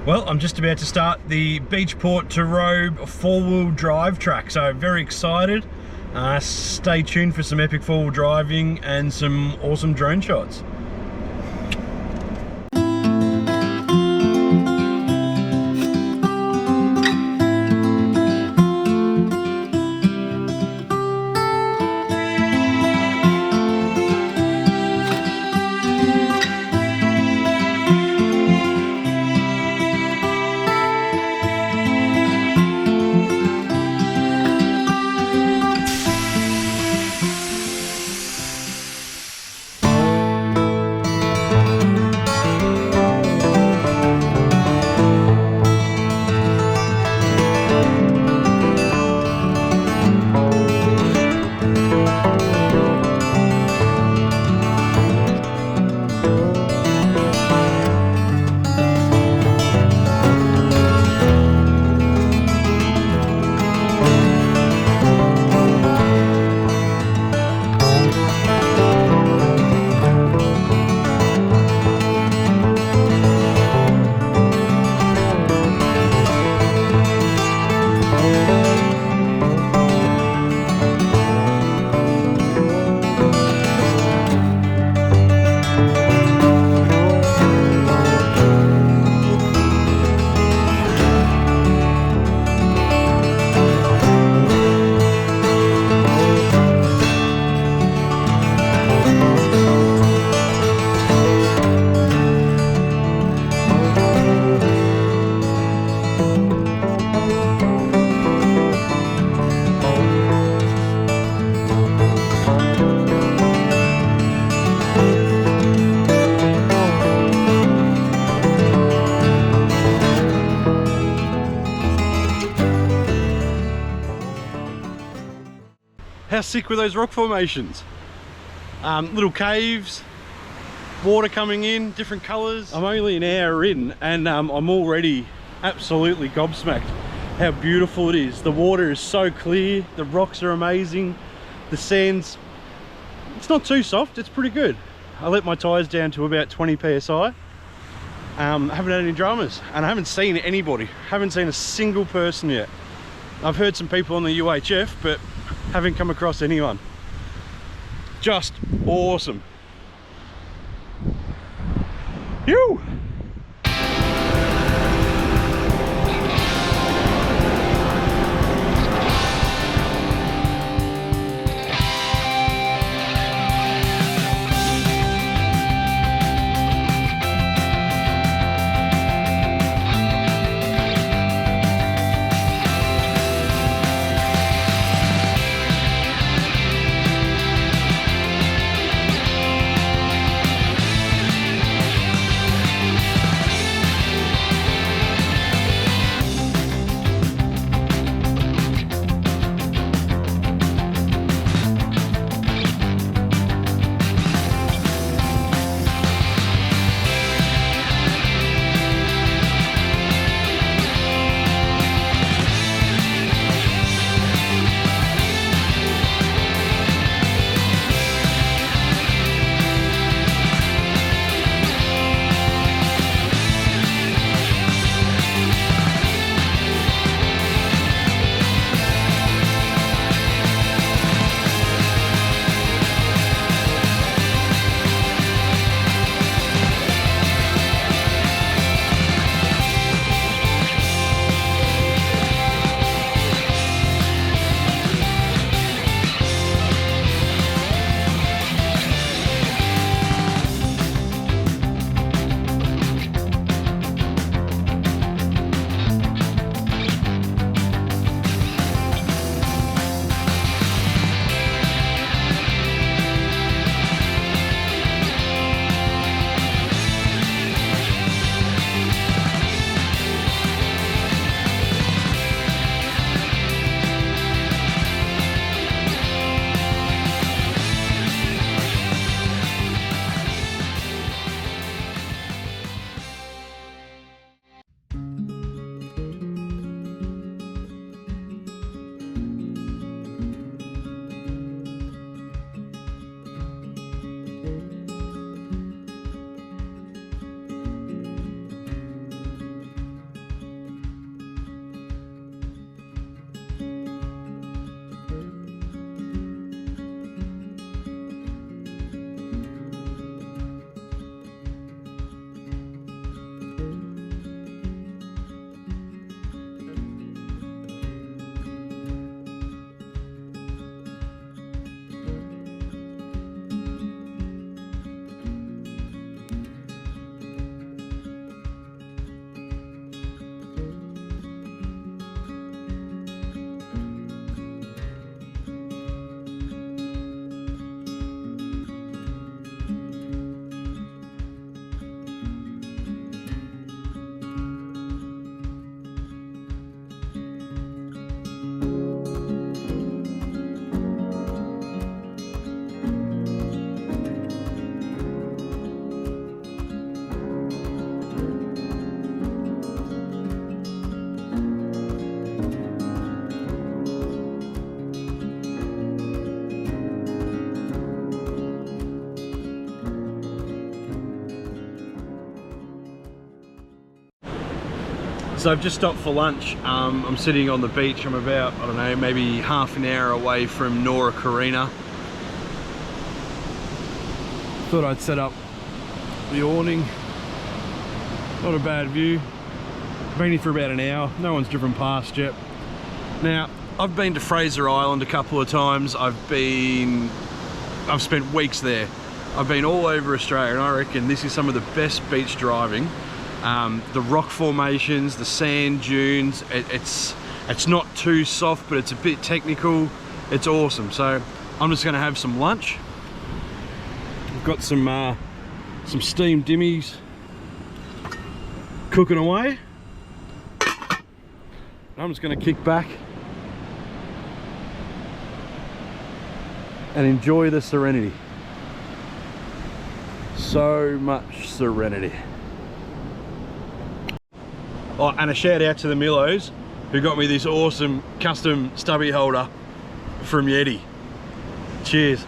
Well, I'm just about to start the Beachport to Robe 4-wheel drive track, so very excited. Stay tuned for some epic 4-wheel driving and some awesome drone shots. How sick were those rock formations? Little caves, water coming in, different colours. I'm only an hour in and I'm already absolutely gobsmacked how beautiful it is. The water is so clear, the rocks are amazing, the sand's, it's not too soft, it's pretty good. I let my tyres down to about 20 psi. Haven't had any dramas and I haven't seen anybody, haven't seen a single person yet. I've heard some people on the UHF, but haven't come across anyone. Just awesome. Phew! So I've just stopped for lunch. I'm sitting on the beach. I'm about, I don't know, maybe half an hour away from Nora Carina. Thought I'd set up the awning. Not a bad view. Been here for about an hour. No one's driven past yet. Now, I've been to Fraser Island a couple of times. I've spent weeks there. I've been all over Australia, and I reckon this is some of the best beach driving. The rock formations, the sand dunes, it's not too soft, but it's a bit technical. It's awesome. So I'm just gonna have some lunch. I've got some steamed dimmies cooking away. I'm just gonna kick back and enjoy the serenity. So much serenity. Oh, and a shout out to the Millos who got me this awesome custom stubby holder from Yeti. Cheers.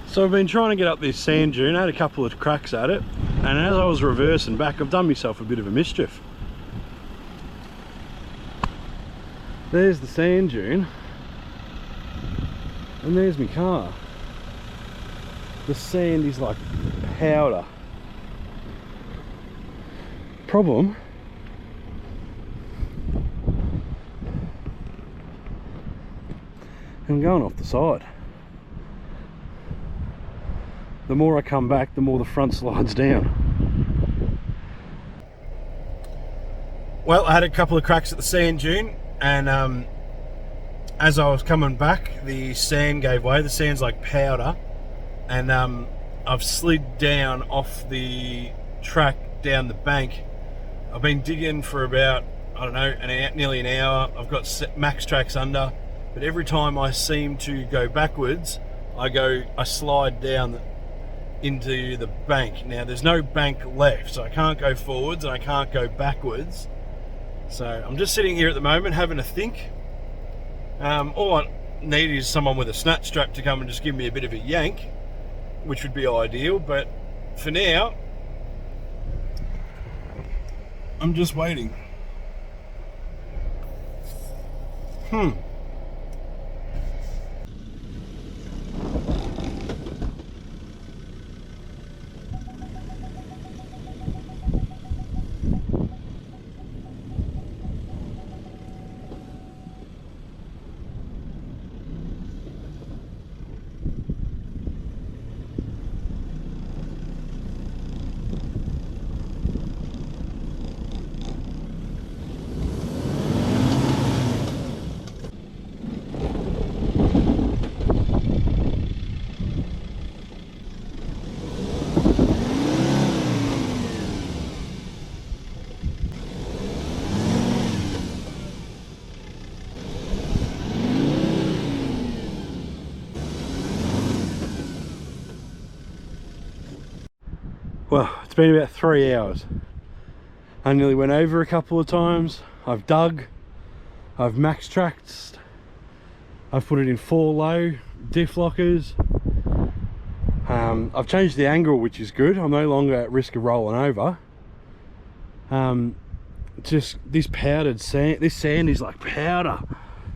So I've been trying to get up this sand dune. I had a couple of cracks at it, and as I was reversing back, I've done myself a bit of a mischief. There's the sand dune, and there's my car. The sand is like powder. Problem, I'm going off the side. The more I come back, the more the front slides down. Well, I had a couple of cracks at the sand dune, and as I was coming back, the sand gave way. The sand's like powder, and I've slid down off the track down the bank. I've been digging for about, I don't know, nearly an hour. I've got max tracks under, but every time I seem to go backwards, I slide down into the bank. Now there's no bank left, so I can't go forwards and I can't go backwards. So I'm just sitting here at the moment having a think. All I need is someone with a snatch strap to come and just give me a bit of a yank, which would be ideal, but for now I'm just waiting. well, it's been about 3 hours. I nearly went over a couple of times. I've dug, I've max tracked, I've put it in 4 low diff lockers. I've changed the angle, which is good. I'm no longer at risk of rolling over. Just this powdered sand, this sand is like powder.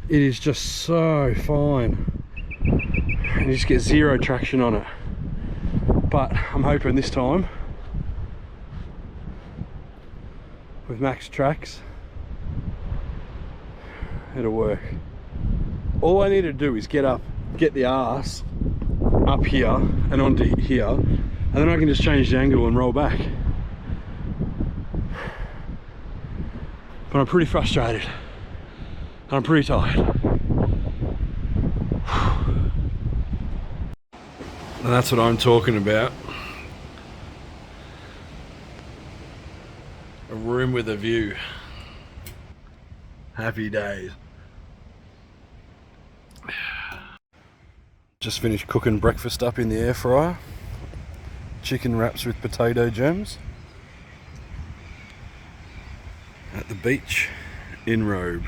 It is just so fine. And you just get zero traction on it. But I'm hoping this time, with max tracks, it'll work. All I need to do is get the arse up here and onto here, and then I can just change the angle and roll back. But I'm pretty frustrated and I'm pretty tired. And that's what I'm talking about. A room with a view. Happy days. Just finished cooking breakfast up in the air fryer. Chicken wraps with potato gems. At the beach in Robe.